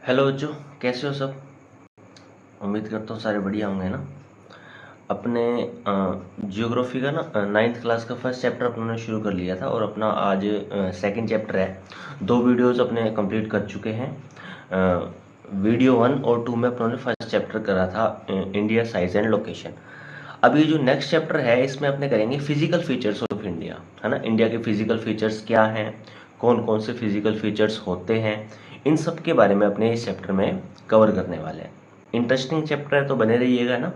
Hello बच्चों, कैसे हो सब। उम्मीद करता हूँ सारे बढ़िया होंगे ना। अपने जियोग्राफी का ना नाइन्थ क्लास का फर्स्ट चैप्टर अपने शुरू कर लिया था और अपना आज सेकंड चैप्टर है। दो वीडियोस अपने कंप्लीट कर चुके हैं। वीडियो 1 और 2 में अपने फर्स्ट चैप्टर करा था इंडिया साइज एंड लोकेशन। अब ये जो नेक्स्ट चैप्टर है इसमें अपने करेंगे फिजिकल फीचर्स ऑफ इंडिया, है ना। इंडिया के फिजिकल फीचर्स क्या हैं, कौन कौन से फिजिकल फीचर्स होते हैं, इन सब के बारे में अपने इस चैप्टर में कवर करने वाले हैं। इंटरेस्टिंग चैप्टर है तो बने रहिएगा ना।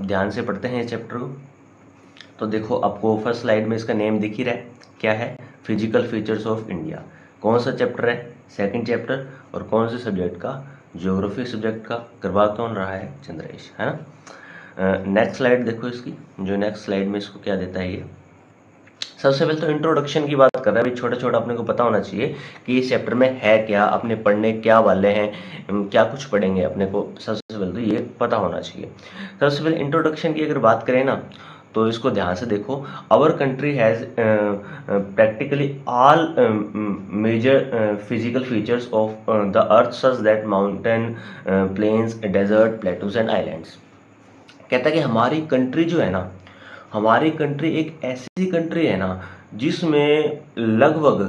ध्यान से पढ़ते हैं इस चैप्टर को। तो देखो, आपको फर्स्ट स्लाइड में इसका नेम दिख ही रहा है, क्या है, फिजिकल फीचर्स ऑफ इंडिया। कौन सा चैप्टर है, सेकंड चैप्टर, और कौन से सब्जेक्ट का, ज्योग्राफी सब्जेक्ट का। करवा कौन रहा है, चंद्रेश, है ना। नेक्स्ट स्लाइड देखो इसकी, जो नेक्स्ट स्लाइड में इसको क्या देता है ये। सबसे पहले तो इंट्रोडक्शन की बात कर रहा है। अभी छोटा छोटा अपने को पता होना चाहिए कि इस चैप्टर में है क्या, अपने पढ़ने क्या वाले हैं, क्या कुछ पढ़ेंगे अपने को। सबसे पहले तो ये पता होना चाहिए। सबसे पहले इंट्रोडक्शन की अगर बात करें ना, तो इसको ध्यान से देखो। Our country has practically all major physical features of the earth such that mountain, plains, desert, plateaus and islands. कहता है कि हमारी कंट्री जो है ना, हमारी कंट्री एक ऐसी कंट्री है ना जिसमें लगभग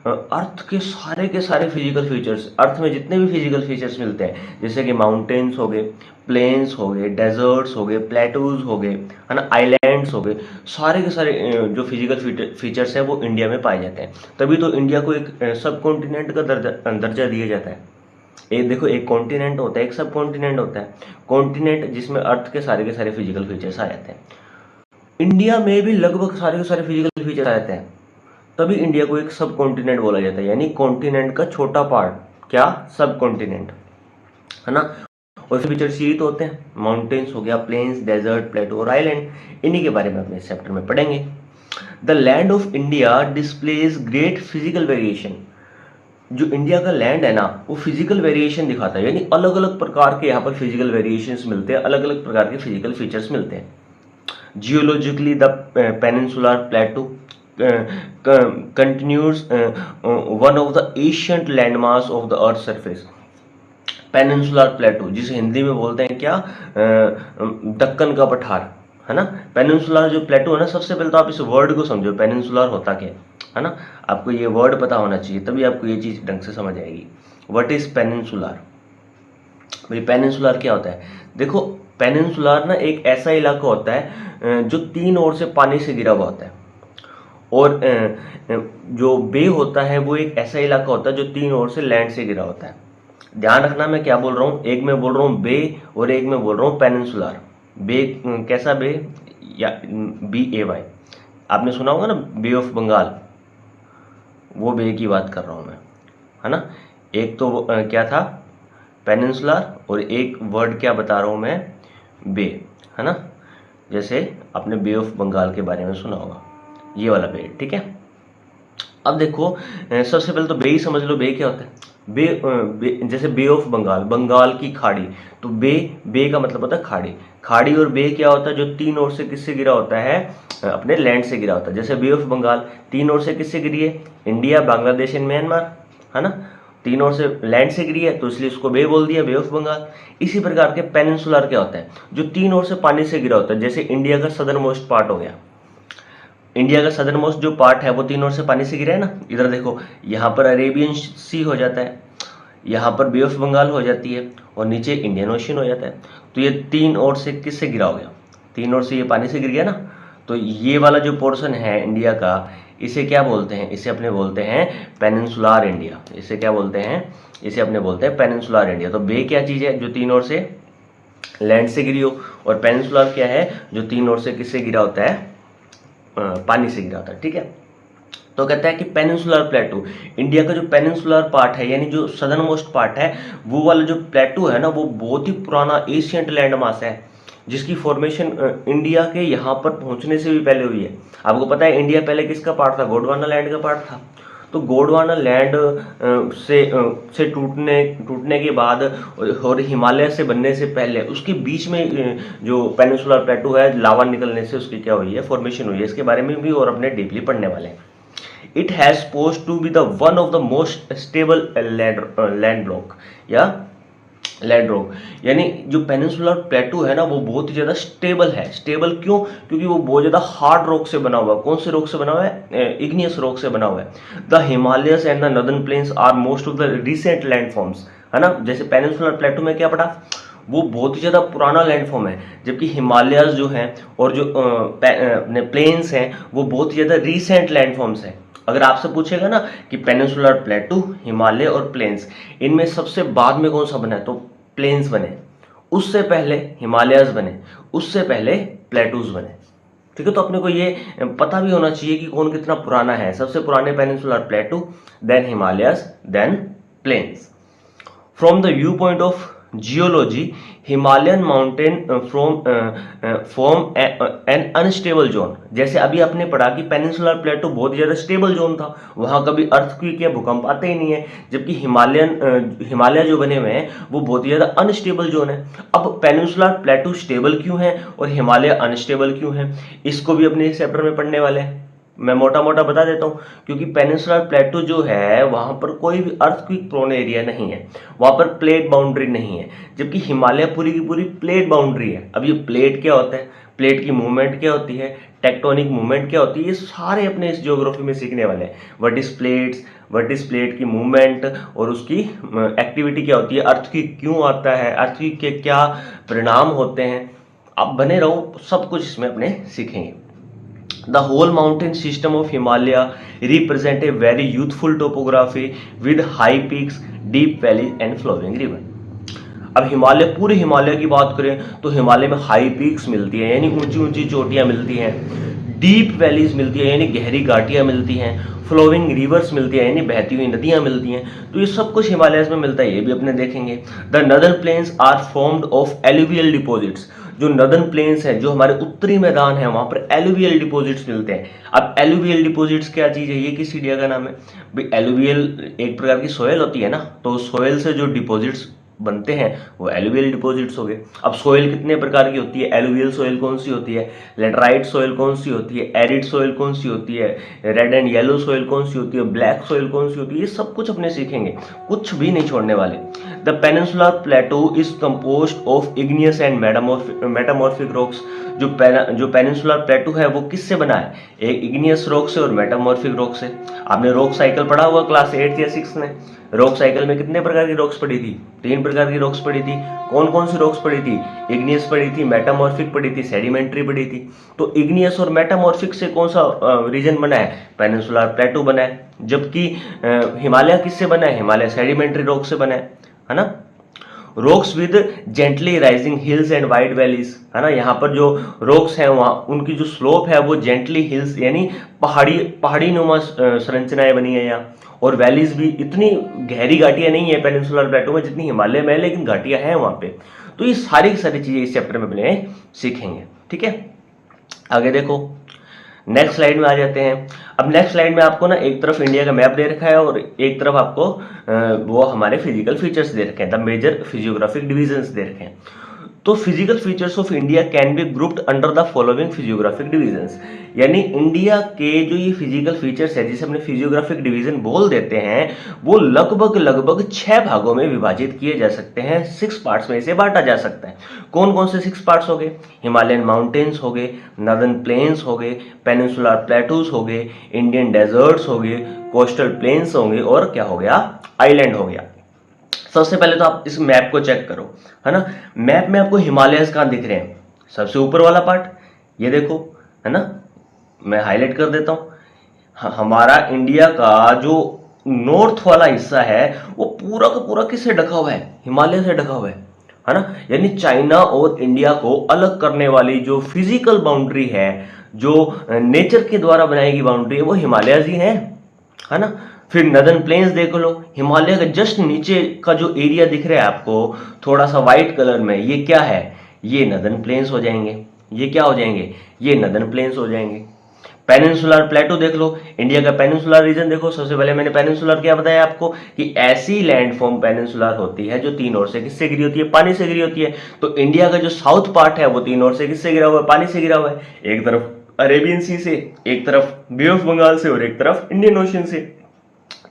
अर्थ के सारे फिजिकल फीचर्स, अर्थ में जितने भी फिजिकल फीचर्स मिलते हैं, जैसे कि माउंटेन्स हो गए, प्लेन्स हो गए, डेजर्ट्स हो गए, प्लेटूज हो गए, है ना, आइलैंड्स हो गए, सारे के सारे जो फिजिकल फीचर्स हैं वो इंडिया में पाए जाते हैं। तभी तो इंडिया को एक सब कॉन्टिनेंट का दर्जा दिया जाता है। एक देखो, एक कॉन्टिनेंट होता है, एक सब कॉन्टिनेंट होता है। कॉन्टिनेंट जिसमें अर्थ के सारे फिजिकल फीचर्स आ जाते हैं। इंडिया में भी लगभग सारे के सारे फिजिकल फीचर आ जाते हैं। तभी इंडिया को एक सब कॉन्टिनेंट बोला जाता है, यानी कॉन्टिनेंट का छोटा पार्ट, क्या, सब कॉन्टिनेंट, है ना। और फीचर्स यही तो होते हैं, माउंटेन्स हो गया, प्लेन्स, डेजर्ट, प्लेटो और आइलैंड। इन्हीं के बारे में अपने इस चैप्टर में पढ़ेंगे। The land of India displays great physical variation. जो इंडिया का लैंड है ना, वो फिजिकल वेरिएशन दिखाता है, यानी अलग अलग प्रकार के यहाँ पर फिजिकल वेरिएशंस मिलते हैं, अलग अलग प्रकार के फिजिकल फीचर्स मिलते हैं। Geologically, the peninsular plateau continues one of the ancient landmass of the earth's surface. Peninsular प्लेटू, जिसे हिंदी में बोलते हैं क्या, दक्कन का पठार, है ना। पेनिनसुलर जो प्लेटू है ना, सबसे पहले तो आप इस वर्ड को समझो, पेनिनसुलर होता क्या है ना। आपको ये वर्ड पता होना चाहिए, तभी आपको ये चीज़ ढंग से समझ आएगी। व्हाट इज पेनिनसुलर, भाई पेनिनसुलर क्या होता है। देखो, पेनिनसुलर ना एक ऐसा इलाका होता है जो तीन ओर से पानी से घिरा हुआ होता है। और जो बे होता है वो एक ऐसा इलाका होता है जो तीन ओर से लैंड से घिरा होता है। ध्यान रखना मैं क्या बोल रहा हूँ, एक मैं बोल रहा हूँ बे और एक मैं बोल रहा हूँ पेनिनसुलर। बे कैसा बे, या BAY, आपने सुना होगा ना, बे ऑफ बंगाल, वो बे की बात कर रहा हूँ मैं, है ना। एक तो क्या था, पेनिनसुलर, और एक वर्ड क्या बता रहा हूँ मैं, बे, है ना। जैसे आपने बे ऑफ बंगाल के बारे में सुना होगा, ये वाला बे, ठीक है। अब देखो, सबसे पहले तो बे ही समझ लो, बे क्या होता है। बे जैसे बे ऑफ बंगाल, बंगाल की खाड़ी, तो बे का मतलब होता है खाड़ी। खाड़ी और बे क्या होता है, जो तीन ओर से किससे गिरा होता है, अपने लैंड से गिरा होता है। जैसे बे ऑफ बंगाल तीन ओर से किससे गिरी है, इंडिया, बांग्लादेश एंड म्यांमार, है ना। तीन ओर से लैंड से गिरी है तो इसलिए उसको बे बोल दिया, बे ऑफ बंगाल। इसी प्रकार के पेनिनसुलर क्या होता है, जो तीन ओर से पानी से गिरा होता है। जैसे इंडिया का सदर्न मोस्ट पार्ट हो गया, इंडिया का सदर्न मोस्ट जो पार्ट है वो तीन ओर से पानी से घिरा है ना। इधर देखो, यहाँ पर अरेबियन सी हो जाता है, यहाँ पर बे ऑफ बंगाल हो जाती है, और नीचे इंडियन ओशन हो जाता है। तो ये तीन ओर से किससे गिरा हो गया, तीन ओर से ये पानी से गिर गया ना। तो ये वाला जो पोर्शन है इंडिया का, इसे क्या बोलते हैं, इसे अपने बोलते हैं पेनिनसुलर इंडिया। इसे क्या बोलते हैं, इसे अपने बोलते हैं पेनिनसुलर इंडिया। तो बे क्या चीज़ है, जो तीन ओर से लैंड से गिरी हो, और पेनिनसुलर क्या है, जो तीन ओर से किससे गिरा होता है, पानी से गिरा था, ठीक है। तो कहता है कि पेनिनसुलर प्लेटू, इंडिया का जो पेनिनसुलर पार्ट है, यानी जो सदर्न मोस्ट पार्ट है, वो वाला जो प्लेटू है ना, वो बहुत ही पुराना एशियंट लैंड मास है, जिसकी फॉर्मेशन इंडिया के यहाँ पर पहुँचने से भी पहले हुई है। आपको पता है इंडिया पहले किसका पार्ट था, गोंडवाना लैंड का पार्ट था। तो गोंडवाना लैंड से टूटने के बाद और हिमालय से बनने से पहले उसके बीच में जो पेनिनसुलर प्लेटू है, लावा निकलने से उसकी क्या हुई है, फॉर्मेशन हुई है। इसके बारे में भी और अपने डीपली पढ़ने वाले हैं। It has post to be the one of the most stable land block या लैंड रॉक। यानी जो पेनिनसुलर प्लेटू है ना वो बहुत ही ज़्यादा स्टेबल है। स्टेबल क्यों? क्योंकि वो बहुत ज़्यादा हार्ड रॉक से बना हुआ है। कौन से रॉक से बना हुआ है? इग्नियस रॉक से बना हुआ है। The Himalayas and the northern plains are most of the recent landforms, है ना। जैसे पेनिनसुलर प्लेटू में क्या पड़ा, वो बहुत ही ज़्यादा पुराना लैंडफॉर्म है, जबकि हिमालयस जो हैं और जो प्लेन्स हैं वो बहुत ही ज़्यादा रिसेंट लैंडफॉर्म्स हैं। अगर आपसे पूछेगा ना कि पेनिनसुलर प्लेटू, हिमालय और प्लेन्स, इनमें सबसे बाद में कौन सा बना है, तो प्लेन्स बने, उससे पहले हिमालयस बने, उससे पहले प्लेटूज बने। ठीक है, तो अपने को ये पता भी होना चाहिए कि कौन कितना पुराना है। सबसे पुराने peninsular plateau, then Himalayas, then plains. From the view point of geology, Himalayan mountain form an unstable zone. जैसे अभी आपने पढ़ा कि पेनिनसुलर प्लेटू बहुत ज़्यादा स्टेबल जोन था, वहाँ कभी अर्थक्वेक या भूकंप आते ही नहीं है, जबकि हिमालय जो बने हुए हैं वो बहुत ही ज़्यादा अनस्टेबल जोन है। अब पेनिनसुलर प्लेटू स्टेबल क्यों है और हिमालय अनस्टेबल क्यों है, इसको भी अपने इस चैप्टर में पढ़ने वाले हैं। मैं मोटा मोटा बता देता हूँ, क्योंकि पेनिनसुलर प्लेटू जो है वहाँ पर कोई भी अर्थक्वेक प्रोन एरिया नहीं है, वहाँ पर प्लेट बाउंड्री नहीं है, जबकि हिमालय पूरी की पूरी प्लेट बाउंड्री है। अब ये प्लेट क्या होता है, प्लेट की मूवमेंट क्या होती है, टेक्टोनिक मूवमेंट क्या होती है, ये सारे अपने इस ज्योग्राफी में सीखने वाले हैं। व्हाट इज प्लेट की मूवमेंट और उसकी एक्टिविटी क्या होती है, अर्थक्वेक क्यों आता है, अर्थक्वेक के क्या परिणाम होते हैं। आप बने रहो, सब कुछ इसमें अपने सीखेंगे। The whole mountain system of Himalaya represent a very youthful topography with high peaks, deep valleys and flowing river. अब हिमालय, पूरे हिमालय की बात करें तो हिमालय में हाई पीक्स मिलती हैं, यानी ऊंची ऊंची चोटियां मिलती हैं, डीप वैलीज मिलती है यानी गहरी घाटियां मिलती हैं, फ्लोइंग रिवर्स मिलती है यानी बहती हुई नदियां मिलती हैं। तो ये सब कुछ हिमालयस में मिलता है, ये भी अपने देखेंगे। The northern plains are formed of alluvial deposits. जो नदर्न प्लेन्स हैं, जो हमारे उत्तरी मैदान है, वहां पर एलुवियल डिपॉजिट्स मिलते हैं। अब एलुवियल डिपॉजिट्स क्या चीज़ है, ये किस एरिया का नाम है भाई? एलुवियल एक प्रकार की सोयल होती है ना, तो सोयल से जो डिपॉजिट्स बनते हैं वो एलुवियल डिपॉजिट्स हो गए। अब सोयल कितने प्रकार की होती है? एलुवियल सोयल कौन सी होती है, लेटराइट सोयल कौन सी होती है, एरिड सोयल कौन सी होती है, रेड एंड येलो सोयल कौन सी होती है, ब्लैक सोयल कौन सी होती है, ये सब कुछ अपने सीखेंगे, कुछ भी नहीं छोड़ने वाले। The peninsular प्लेटू is composed of igneous and metamorphic rocks. जो पेनिनसुलर प्लेटू है वो किससे बना है? एक इग्नियस रॉक से और मेटामॉर्फिक रॉक से। आपने रॉक साइकिल पढ़ा हुआ क्लास 8 या 6 में। रॉक साइकिल में कितने प्रकार की रॉक्स पड़ी थी? 3 प्रकार की रॉक्स पड़ी थी। कौन कौन सी रॉक्स पड़ी थी? इग्नियस पड़ी थी, मेटामॉर्फिक पड़ी थी, सेडिमेंट्री पड़ी थी। तो इग्नियस और मेटामॉर्फिक से कौन सा रीजन बना है? पेनिनसुलर प्लेटू बना है। जबकि हिमालय किससे बना है? हिमालय सेडिमेंट्री रॉक से बना है ना। Rocks with gently rising hills and wide valleys, है ना। यहाँ पर जो रॉक्स हैं वहाँ उनकी जो स्लोप है वो जेंटली हिल्स यानी पहाड़ी नुमा संरचनाएं बनी है यहाँ, और वैलीज भी इतनी गहरी घाटियां नहीं है पेनिनसुलर प्लेटू में जितनी हिमालय में है, लेकिन घाटियां हैं वहाँ पे। तो ये सारी की सारी चीजें इस चैप्टर में अपने सीखेंगे। ठीक है, आगे देखो, नेक्स्ट स्लाइड में आ जाते हैं। अब नेक्स्ट स्लाइड में आपको ना एक तरफ इंडिया का मैप दे रखा है और एक तरफ आपको वो हमारे फिजिकल फीचर्स दे रखे हैं, द मेजर फिजियोग्राफिक डिविजन्स दे रखे हैं। तो physical features of India can be grouped under the following physiographic divisions. यानी इंडिया के जो ये फिजिकल फीचर्स है जिसे अपने फिजियोग्राफिक डिवीजन बोल देते हैं, वो लगभग 6 भागों में विभाजित किए जा सकते हैं, 6 पार्ट्स में इसे बांटा जा सकता है। कौन कौन से 6 पार्ट्स हो गए? हिमालयन माउंटेन्स हो गए, नॉर्दर्न प्लेन्स हो गए, पेनिनसुलर प्लेटूज हो गए, इंडियन डेजर्ट्स हो गए, कोस्टल प्लेन्स होंगे और क्या हो गया? आइलैंड हो गया। सबसे पहले तो आप इस मैप को चेक करो, है ना। मैप में आपको हिमालयस कहाँ दिख रहे हैं? सबसे ऊपर वाला पार्ट ये देखो, है ना। मैं हाईलाइट कर देता हूँ। हमारा इंडिया का जो नॉर्थ वाला हिस्सा है वो पूरा का पूरा किससे ढका हुआ है? हिमालय से ढका हुआ है ना। यानी चाइना और इंडिया को अलग करने वाली जो फिजिकल बाउंड्री है, जो नेचर के द्वारा बनाई गई बाउंड्री है, वो हिमालय ही है ना। फिर नदर्न प्लेन्स देख लो, हिमालय के जस्ट नीचे का जो एरिया दिख रहा है आपको थोड़ा सा व्हाइट कलर में, ये क्या है? ये नदर्न प्लेन्स हो जाएंगे। ये क्या हो जाएंगे? ये नदर्न प्लेन्स हो जाएंगे। पेनिनसुलर प्लेटू देख लो, इंडिया का पेनिनसुलर रीजन देखो। सबसे पहले मैंने पेनिनसुलर क्या बताया आपको कि ऐसी लैंडफॉर्म पेनिनसुलर होती है जो 3 ओर से किससे घिरी होती है? पानी से घिरी होती है। तो इंडिया का जो साउथ पार्ट है वो 3 ओर से किससे घिरा हुआ है? पानी से घिरा हुआ है। एक तरफ अरेबियन सी से, एक तरफ बे ऑफ बंगाल से और एक तरफ इंडियन ओशन से।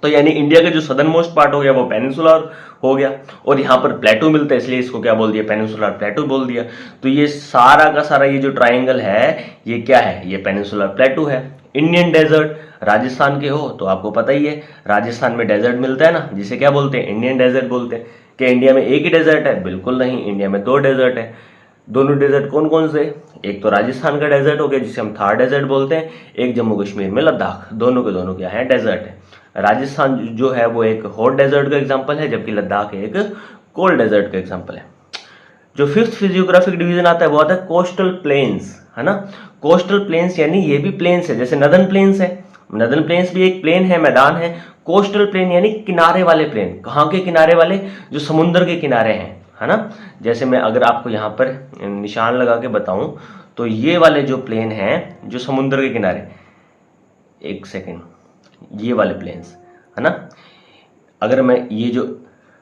तो यानी इंडिया का जो सदर्न मोस्ट पार्ट हो गया वो पेनिनसुलर हो गया, और यहाँ पर प्लेटो मिलता है इसलिए इसको क्या बोल दिया, पेनिनसुलर प्लेटो बोल दिया। तो ये सारा का सारा ये जो ट्राइंगल है ये क्या है, ये पेनिनसुलर प्लेटो है। इंडियन डेजर्ट, राजस्थान के हो तो आपको पता ही है राजस्थान में डेजर्ट मिलता है ना, जिसे क्या बोलते हैं, इंडियन डेजर्ट बोलते हैं। क्या इंडिया में एक ही डेजर्ट है? बिल्कुल नहीं, इंडिया में 2 डेजर्ट है। दोनों डेजर्ट कौन कौन से? एक तो राजस्थान का डेजर्ट हो गया जिसे हम थार डेजर्ट बोलते हैं, एक जम्मू कश्मीर में लद्दाख, दोनों के दोनों क्या है, डेजर्ट है। राजस्थान जो है वो एक हॉट डेजर्ट का एग्जांपल है, जबकि लद्दाख एक कोल्ड डेजर्ट का एग्जांपल है। जो 5th फिजियोग्राफिक डिवीजन आता है वो आता है कोस्टल प्लेन्स, है ना। कोस्टल प्लेन्स यानी ये भी प्लेन्स है, जैसे नदर्न प्लेन्स है, नदर्न प्लेन्स भी एक प्लेन है, मैदान है। कोस्टल प्लेन यानी किनारे वाले प्लेन, कहाँ के किनारे वाले? जो समुद्र के किनारे हैं, है ना। जैसे मैं अगर आपको यहाँ पर निशान लगा के बताऊं तो ये वाले जो प्लेन हैं जो समुद्र के किनारे, एक सेकेंड, ये वाले प्लेन्स, है ना। अगर मैं ये जो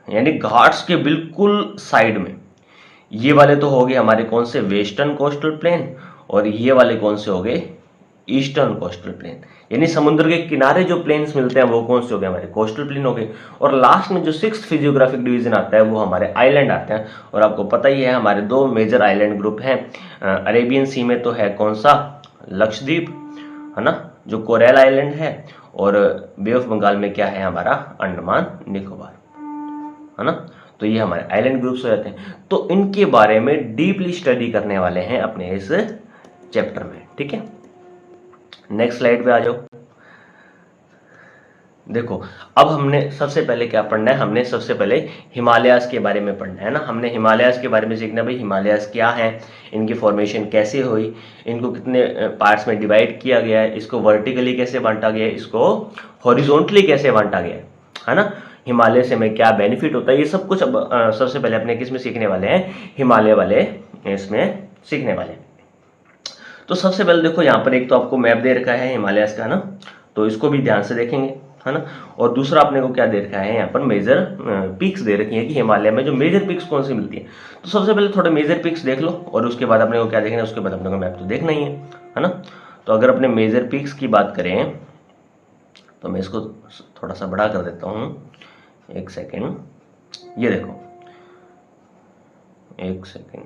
यानी घाट्स के बिल्कुल साइड में, ये वाले तो हो गए हमारे कौन से, वेस्टर्न कोस्टल प्लेन, और ये वाले कौन से हो गए, ईस्टर्न कोस्टल प्लेन। यानी समुद्र के किनारे जो प्लेन्स मिलते हैं वो कौन से हो गए, हमारे कोस्टल प्लेन हो गए। और लास्ट में जो 6th फिजियोग्राफिक डिवीजन आता है वो हमारे आइलैंड आते हैं, और आपको पता ही है हमारे 2 मेजर आइलैंड ग्रुप हैं। अरेबियन सी में तो है कौन सा, लक्षद्वीप, है ना, जो कोरल आइलैंड है, और बे ऑफ बंगाल में क्या है हमारा, अंडमान निकोबार, है ना। तो ये हमारे आइलैंड ग्रुप्स हो जाते हैं। तो इनके बारे में डीपली स्टडी करने वाले हैं अपने इस चैप्टर में, ठीक है। नेक्स्ट स्लाइड पे आ जाओ। देखो अब हमने सबसे पहले क्या पढ़ना है, हमने सबसे पहले हिमालयाज के बारे में पढ़ना है ना। हमने हिमालयाज के बारे में सीखना, भाई हिमालयाज क्या है, इनकी फॉर्मेशन कैसे हुई, इनको कितने पार्ट्स में डिवाइड किया गया है, इसको वर्टिकली कैसे बांटा गया है, इसको हॉरिजॉन्टली कैसे बांटा गया है ना। हिमालय से हमें क्या बेनिफिट होता है, ये सब कुछ अब सबसे पहले अपने किस में सीखने वाले हैं, हिमालय वाले इसमें सीखने वाले हैं। तो सबसे पहले देखो यहाँ पर एक तो आपको मैप दे रखा है हिमालयाज का, है ना, तो इसको भी ध्यान से देखेंगे, है ना। और दूसरा अपने को क्या दे रखा है, यहाँ पर मेजर पीक्स दे रखी है कि हिमालय में जो मेजर पीक्स कौन सी मिलती है। तो सबसे पहले थोड़े मेजर पीक्स देख लो, और उसके बाद अपने को क्या देखना है, उसके बाद अपने को मैप तो देखना ही है ना। तो अगर अपने मेजर पीक्स की बात करें तो मैं इसको थोड़ा सा बड़ा कर देता हूँ, एक सेकेंड, ये देखो, एक सेकेंड,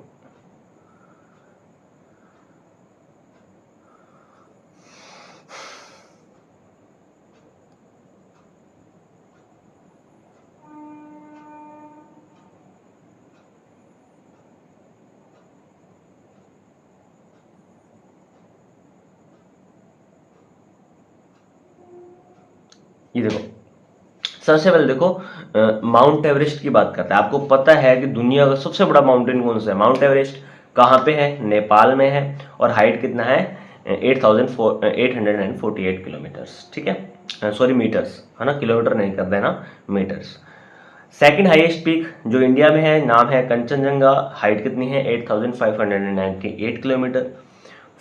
ये देखो सबसे पहले देखो माउंट एवरेस्ट की बात करते हैं। आपको पता है कि दुनिया का सबसे बड़ा माउंटेन कौन सा है, माउंट एवरेस्ट। कहाँ पे है, नेपाल में है, और हाइट कितना है, 8,848 किलोमीटर्स, ठीक है, सॉरी मीटर्स, है ना, किलोमीटर नहीं कर देना, मीटर्स। सेकंड हाईएस्ट पीक जो इंडिया में है, नाम है कंचनजंगा, हाइट कितनी है, 8,598 kilometre.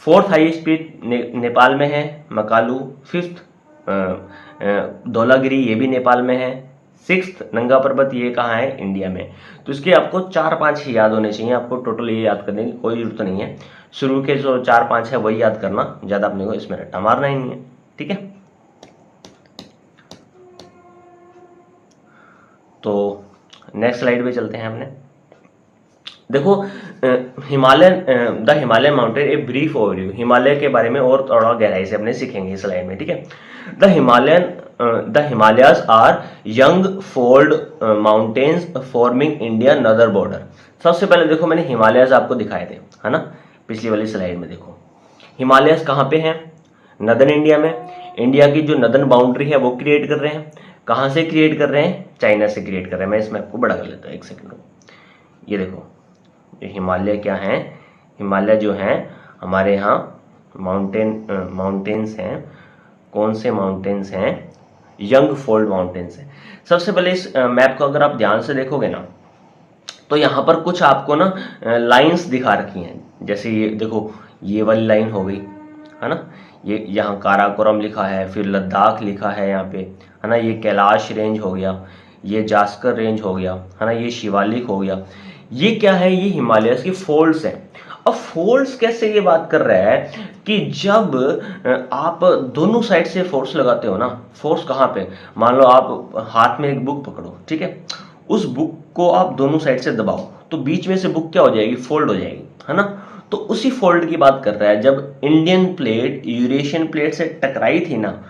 Fourth highest peak Nepal में है, मकालू। फिफ्थ धौलागिरी, ये भी नेपाल में है। 6th नंगा पर्वत, ये कहाँ है, इंडिया में। तो इसके आपको 4-5 ही याद होने चाहिए, आपको टोटल ये याद करने की कोई जरूरत नहीं है। शुरू के जो 4-5 है वही याद करना, ज़्यादा अपने को इसमें रट्टा मारना ही नहीं है, ठीक है। तो नेक्स्ट स्लाइड पे चलते हैं अपने। देखो Himalayan the Himalayan mountain a brief overview, Himalaya के बारे में और थोड़ा गहराई से अपने सीखेंगे इस स्लाइड में, ठीक है। The Himalayas are young fold mountains forming India northern border. सबसे पहले देखो मैंने हिमालयाज आपको दिखाए थे, है ना, पिछली वाली स्लाइड में। देखो हिमालयाज कहाँ पे हैं, नदर्न इंडिया में। इंडिया की जो नदर्न बाउंड्री है वो क्रिएट कर रहे हैं, कहाँ से क्रिएट कर रहे हैं, चाइना से क्रिएट कर रहे हैं। मैं इसमें आपको बड़ा कर लेता हूँ, एक सेकंड। ये देखो ये हिमालय क्या है, हिमालय जो है हमारे यहाँ माउंटेन्स हैं। कौन से माउंटेन्स हैं, यंग फोल्ड माउंटेन्स हैं। सबसे पहले इस मैप को अगर आप ध्यान से देखोगे ना तो यहाँ पर कुछ आपको ना लाइंस दिखा रखी हैं। जैसे ये देखो, ये वाली लाइन हो गई, है ना, ये यहाँ काराकोरम लिखा है, फिर लद्दाख लिखा है यहाँ पे, है ना, ये कैलाश रेंज हो गया, ये जास्कर रेंज हो गया, है ना, ये शिवालिक हो गया। ये क्या है, ये हिमालयस की फोल्ड्स हैं। अब फोर्स कैसे ये बात कर रहा है कि जब आप दोनों साइड से फोर्स लगाते हो ना, फोर्स कहाँ पे, मान लो आप हाथ में एक बुक पकड़ो, ठीक है, उस बुक को आप दोनों साइड से दबाओ तो बीच में से बुक क्या हो जाएगी, फोल्ड हो जाएगी, है ना। तो उसी फोल्ड की बात कर रहा है। जब इंडियन प्लेट यूरेशियन प्लेट से टकराई थी ना,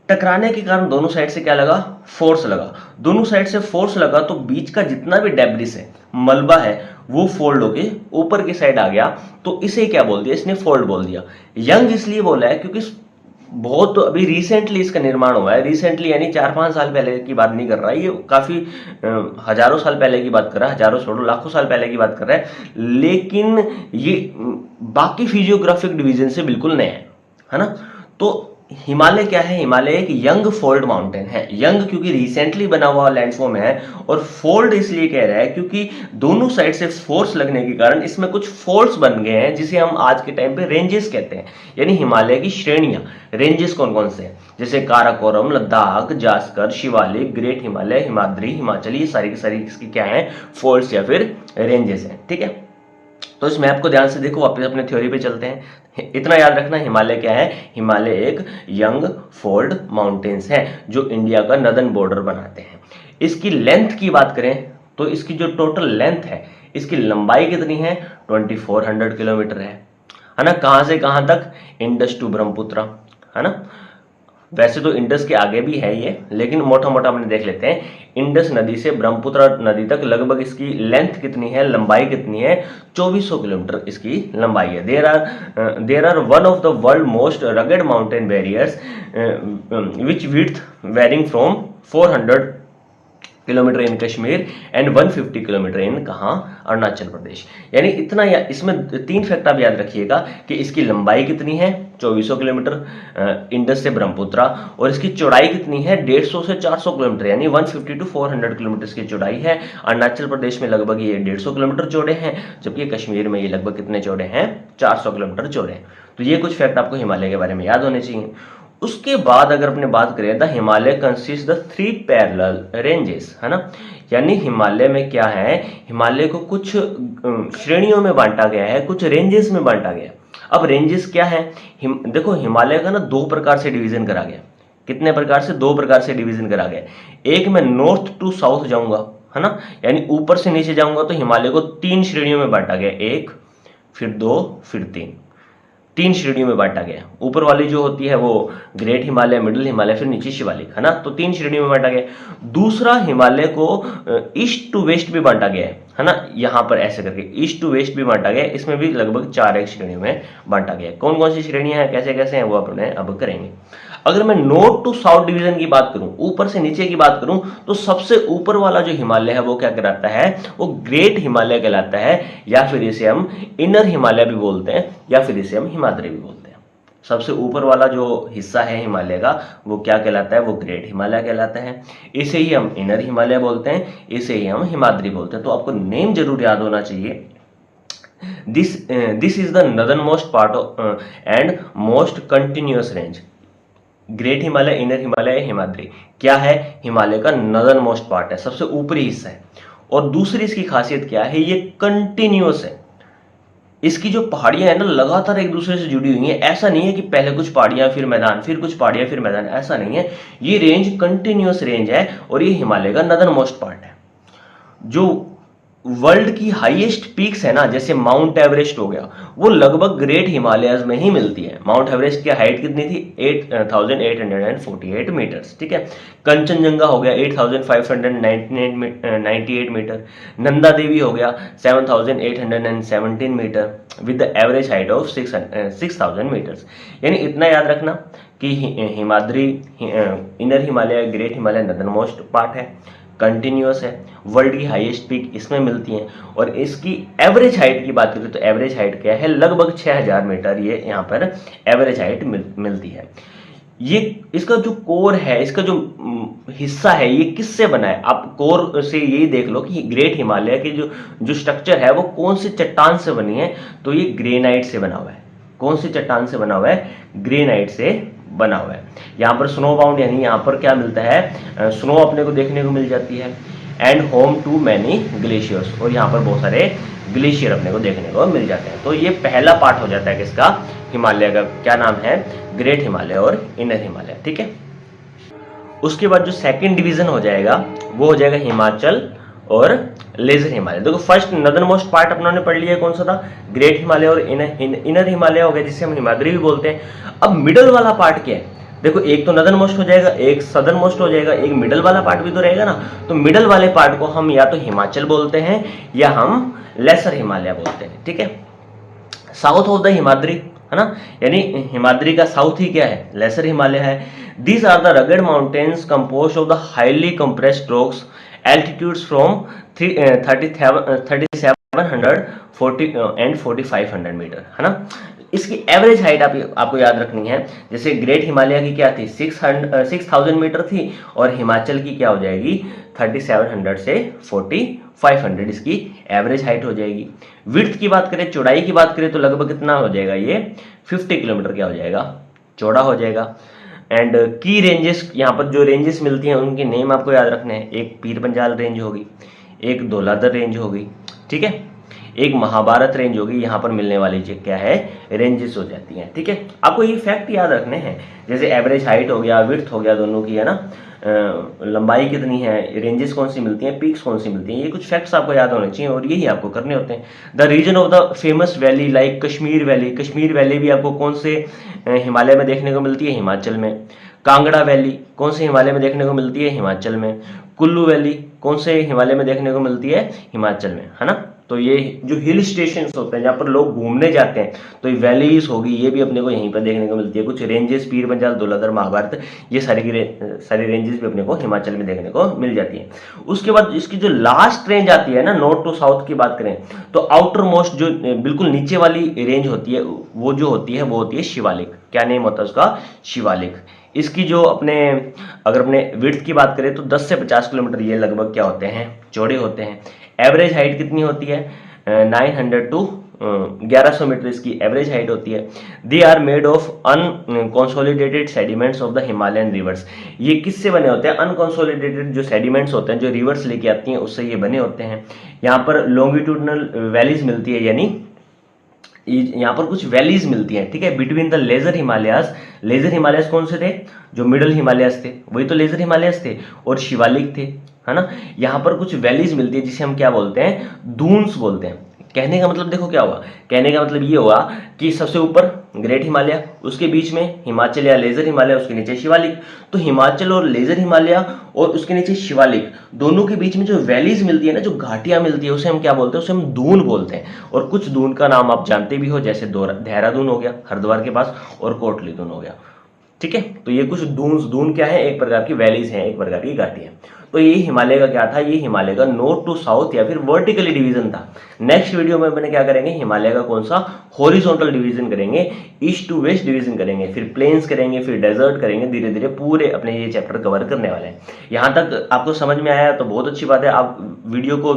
टकराने के कारण दोनों साइड से क्या लगा, फोर्स लगा। दोनों साइड से फोर्स लगा तो बीच का जितना भी डेब्रिस है, मलबा है, वो फोल्ड होके ऊपर की साइड आ गया। तो इसे क्या बोल दिया इसने, फोल्ड बोल दिया। यंग इसलिए बोला है क्योंकि बहुत अभी रिसेंटली इसका निर्माण हुआ है। रिसेंटली यानी 4-5 साल पहले की बात नहीं कर रहा है, ये काफी हजारों साल पहले की बात कर रहा है, हजारों छोड़ो लाखों साल पहले की बात कर रहा है। लेकिन ये बाकी फिजियोग्राफिक डिवीजन से बिल्कुल नया है ना। तो हिमालय क्या है, हिमालय एक यंग फोल्ड माउंटेन है। यंग क्योंकि रिसेंटली बना हुआ लैंडफॉर्म है, और फोल्ड इसलिए कह रहा है क्योंकि दोनों साइड से फोर्स लगने के कारण इसमें कुछ फोल्ड्स बन गए हैं, जिसे हम आज के टाइम पे रेंजेस कहते हैं। यानी हिमालय की श्रेणियां, रेंजेस कौन कौन से हैं, जैसे काराकोरम, लद्दाख, जास्कर, शिवालिक, ग्रेट हिमालय, हिमाद्री, हिमाचली, ये सारी की सारी इसकी क्या है, फोल्ड्स या फिर रेंजेस हैं, ठीक है। तो इस मैप को ध्यान से देखो, वापस अपने थ्योरी पे चलते हैं। इतना याद रखना, हिमालय क्या है, हिमालय एक यंग फोल्ड माउंटेन्स है जो इंडिया का नदर्न बॉर्डर बनाते हैं। इसकी लेंथ की बात करें तो इसकी जो टोटल लेंथ है, इसकी लंबाई कितनी है, 2400 किलोमीटर है ना। कहां से कहां तक, इंडस टू ब्रह्मपुत्र, है ना। वैसे तो इंडस के आगे भी है ये, लेकिन मोटा मोटा अपने देख लेते हैं। इंडस नदी से ब्रह्मपुत्र नदी तक लगभग इसकी लेंथ कितनी है, लंबाई कितनी है, 2400 किलोमीटर इसकी लंबाई है। There are one of the world most rugged mountain barriers which width varying from 400 kilometre in Kashmir and 150 kilometre in कहाँ, अरुणाचल प्रदेश। यानी इतना इसमें 3 फैक्ट आप याद रखिएगा कि इसकी लंबाई कितनी है 2400 किलोमीटर इंडस से ब्रह्मपुत्र, और इसकी चौड़ाई कितनी है 150 से 400 किलोमीटर, यानी 150 टू 400 किलोमीटर की चौड़ाई है। अरुणाचल प्रदेश में लगभग ये 150 किलोमीटर चौड़े हैं, जबकि कश्मीर में ये लगभग कितने चौड़े हैं, 400 किलोमीटर चौड़े हैं। तो ये कुछ फैक्ट आपको हिमालय के बारे में याद होने चाहिए। उसके बाद अगर अपने बात करें, the Himalaya consist the 3 parallel ranges, है ना। यानी हिमालय में क्या है, हिमालय को कुछ श्रेणियों में बांटा गया है, कुछ रेंजेस में बांटा गया। अब रेंजेस क्या है, देखो हिमालय का ना 2 प्रकार से डिवीजन करा गया। कितने प्रकार से, 2 प्रकार से डिवीजन करा गया। एक मैं नॉर्थ टू साउथ जाऊंगा, है ना, यानी ऊपर से नीचे जाऊंगा तो हिमालय को 3 श्रेणियों में बांटा गया, 1 फिर 2 फिर 3 श्रेणियों में बांटा गया। ऊपर वाली जो होती है वो ग्रेट हिमालय, मिडिल हिमालय, फिर नीचे शिवालिक, है ना। तो 3 श्रेणियों में बांटा गया। दूसरा, हिमालय को ईस्ट टू वेस्ट भी बांटा गया है ना, यहां पर ऐसे करके ईस्ट टू वेस्ट भी बांटा गया। इसमें भी लगभग 4 एक श्रेणियों में बांटा गया। कौन कौन सी श्रेणियां हैं, कैसे कैसे हैं, वो अपने अब करेंगे। अगर मैं नॉर्थ टू साउथ डिवीजन की बात करूं, ऊपर से नीचे की बात करूं, तो सबसे ऊपर वाला जो हिमालय है वो क्या कहलाता है, वो ग्रेट हिमालय कहलाता है, या फिर इसे हम इनर हिमालय भी बोलते हैं, या फिर इसे हम हिमाद्री भी बोलते हैं। सबसे ऊपर वाला जो हिस्सा है हिमालय का वो क्या कहलाता है, वो ग्रेट हिमालय कहलाता है। इसे ही हम इनर हिमालय बोलते हैं, इसे ही हम हिमाद्री बोलते हैं। तो आपको नेम जरूर याद होना चाहिए। This is the northern most part and most continuous range. Great Himalaya, inner Himalaya, Himadri क्या है, हिमालय का नदर्न मोस्ट पार्ट है, सबसे ऊपरी हिस्सा है। और दूसरी इसकी खासियत क्या है, ये कंटिन्यूअस है। इसकी जो पहाड़ियां है ना लगातार एक दूसरे से जुड़ी हुई हैं। ऐसा नहीं है कि पहले कुछ पहाड़ियां फिर मैदान, फिर कुछ पहाड़ियां फिर मैदान, ऐसा नहीं है। ये रेंज कंटिन्यूअस रेंज है, और ये हिमालय का नदर्न मोस्ट पार्ट है। जो वर्ल्ड की हाईएस्ट पीक्स है ना, जैसे माउंट एवरेस्ट हो गया, वो लगभग ग्रेट हिमालयस में ही मिलती है। माउंट एवरेस्ट की हाइट कितनी थी, 8848 मीटर्स, ठीक है। कंचनजंगा हो गया 8598 मीटर। नंदा देवी हो गया 7817 metre with the average height of 6000 metres. यानी इतना याद रखना कि Himadri inner Himalaya, great Himalaya northern most part है, कंटिन्यूअस है, वर्ल्ड की हाईएस्ट पीक इसमें मिलती है। और इसकी एवरेज हाइट की बात करें तो एवरेज हाइट क्या है, लगभग 6000 मीटर ये यहाँ पर एवरेज हाइट मिलती है। ये इसका जो कोर है, इसका जो हिस्सा है, ये किससे बना है, आप कोर से यही देख लो कि ग्रेट हिमालय की जो स्ट्रक्चर है वो कौन सी चट्टान से बनी है, तो ये ग्रेनाइट से बना हुआ है। कौन सी चट्टान से बना हुआ है, ग्रेनाइट से बना हुआ है। यहाँ पर स्नो बाउंड यानी यहाँ पर क्या मिलता है, स्नो अपने को देखने को मिल जाती है। And home to many glaciers, और यहाँ पर बहुत सारे ग्लेशियर अपने को देखने को मिल जाते हैं। तो ये पहला पार्ट हो जाता है किसका, हिमालय का, क्या नाम है, ग्रेट हिमालय और इनर हिमालय, ठीक है। उसके बाद जो सेकंड डिवीजन हो जाएगा वो हो जाएगा हिमाचल और लेजर हिमालय। देखो फर्स्ट नदर मोस्ट पार्ट अपनों ने पढ़ लिया, कौन सा था, ग्रेट हिमालय और इनर हिमालय हो गया, जिसे हम हिमाद्री भी बोलते हैं। अब मिडल वाला पार्ट क्या है, देखो एक तो नदर मोस्ट हो जाएगा, एक सदर्न मोस्ट हो जाएगा, एक मिडल वाला पार्ट भी तो रहेगा ना। तो मिडल वाले पार्ट को हम या तो हिमाचल बोलते हैं या हम लेसर हिमालय बोलते हैं, ठीक है। साउथ ऑफ द हिमाद्री, है ना, यानी हिमाद्री का साउथ ही क्या है, लेसर हिमालय है। These are the rugged mountains compose of the highly compressed rocks altitudes from 3700 and 4500 metre, है ना। इसकी एवरेज हाइट आपको याद रखनी है, जैसे ग्रेट हिमालय की क्या थी, 6000 मीटर थी, और हिमाचल की क्या हो जाएगी 3700 से 4500, इसकी एवरेज हाइट हो जाएगी। विड्थ की बात करें, चौड़ाई की बात करें, तो लगभग कितना हो जाएगा, ये 50 किलोमीटर क्या हो जाएगा, चौड़ा हो जाएगा। एंड की रेंजेस, यहाँ पर जो रेंजेस मिलती हैं उनके नेम आपको याद रखने हैं, एक पीर पंजाल रेंज होगी, एक धौलाधर रेंज होगी, ठीक है, एक महाभारत रेंज होगी। यहाँ पर मिलने वाली चीज क्या है, रेंजेस हो जाती हैं, ठीक है। आपको ये फैक्ट याद रखने हैं, जैसे एवरेज हाइट हो गया, विड्थ हो गया, दोनों की, है ना, लंबाई कितनी है, रेंजेस कौन सी मिलती हैं, पीक्स कौन सी मिलती हैं, ये कुछ फैक्ट्स आपको याद होने चाहिए और यही आपको करने होते हैं। The region of the famous valley like Kashmir valley, Kashmir valley भी आपको कौन से हिमालय में देखने को मिलती है, हिमाचल में। कांगड़ा वैली कौन से हिमालय में देखने को मिलती है, हिमाचल में। कुल्लू वैली कौन से हिमालय में देखने को मिलती है, हिमाचल में, है ना। तो ये जो हिल स्टेशंस होते हैं जहाँ पर लोग घूमने जाते हैं, तो ये वैलीज होगी, ये भी अपने को यहीं पर देखने को मिलती है। कुछ रेंजेस, पीर पंजाल, धौलाधर, महाभारत, ये सारी रेंजेस भी अपने को हिमाचल में देखने को मिल जाती है। उसके बाद इसकी जो लास्ट रेंज आती है ना, नॉर्थ टू साउथ की बात करें, तो आउटर मोस्ट जो बिल्कुल नीचे वाली रेंज होती है, वो जो होती है वो होती है शिवालिक। क्या नेम होता है उसका, शिवालिक। इसकी जो अगर अपने विड्थ की बात करें तो 10 से 50 किलोमीटर ये लगभग क्या होते हैं, चौड़े होते हैं। एवरेज हाइट कितनी होती है, 900 टू 1100 मीटर इसकी एवरेज हाइट होती है। They are made of unconsolidated sediments of the Himalayan rivers. ये किससे बने होते हैं, अनकंसोलिडेटेड जो सेडिमेंट्स होते हैं, जो रिवर्स लेके आती हैं, उससे ये बने होते हैं। यहाँ पर लॉन्गिट्यूडनल वैलीज मिलती है, यानी यहाँ पर कुछ वैलीज मिलती हैं, ठीक है, between the lesser Himalayas. Lesser Himalayas कौन से थे, जो मिडल हिमालयाज थे, वही तो लेजर हिमालयाज थे, और शिवालिक थे, है ना। यहाँ पर कुछ वैलीज मिलती है जिसे हम क्या बोलते हैं, दून्स बोलते हैं। कहने का मतलब देखो क्या हुआ, कहने का मतलब ये हुआ कि सबसे ऊपर ग्रेट हिमालय, उसके बीच में हिमाचल या लेजर हिमालय, उसके नीचे शिवालिक। तो हिमाचल और लेजर हिमालय और उसके नीचे शिवालिक, दोनों के बीच में जो वैलीज मिलती है ना, जो घाटियां मिलती है, उसे हम क्या बोलते हैं, उसे हम दून बोलते हैं। और कुछ दून का नाम आप जानते भी हो, जैसे देहरादून हो गया हरिद्वार के पास, और कोटली दून हो गया, ठीक है। तो ये कुछ दून क्या है, एक प्रकार की वैलीज हैं, एक प्रकार की घाटी है। तो ये हिमालय का क्या था, ये हिमालय का नॉर्थ टू साउथ या फिर वर्टिकली डिवीजन था। नेक्स्ट वीडियो में मैंने क्या करेंगे, हिमालय का कौन सा हॉरिजॉन्टल डिवीजन करेंगे, ईस्ट टू वेस्ट डिवीजन करेंगे, फिर प्लेन्स करेंगे, फिर डेजर्ट करेंगे। धीरे धीरे पूरे अपने ये चैप्टर कवर करने वाले हैं। यहाँ तक आपको समझ में आया तो बहुत अच्छी बात है। आप वीडियो को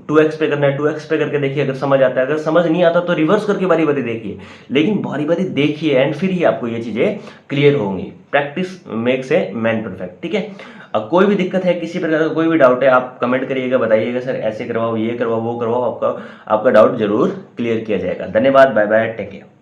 2x पे करना है, 2x पे करके देखिए, अगर समझ आता है। अगर समझ नहीं आता तो रिवर्स करके बारी बारी देखिए, लेकिन बारी बारी देखिए एंड फिर ही आपको ये चीजें क्लियर होंगी। Practice makes a man perfect, ठीक है। अब कोई भी दिक्कत है, किसी प्रकार का कोई भी डाउट है, आप कमेंट करिएगा, बताइएगा सर ऐसे करवाओ, ये करवाओ, वो करवाओ, आपका डाउट जरूर क्लियर किया जाएगा। धन्यवाद, बाय बाय, टेक केयर।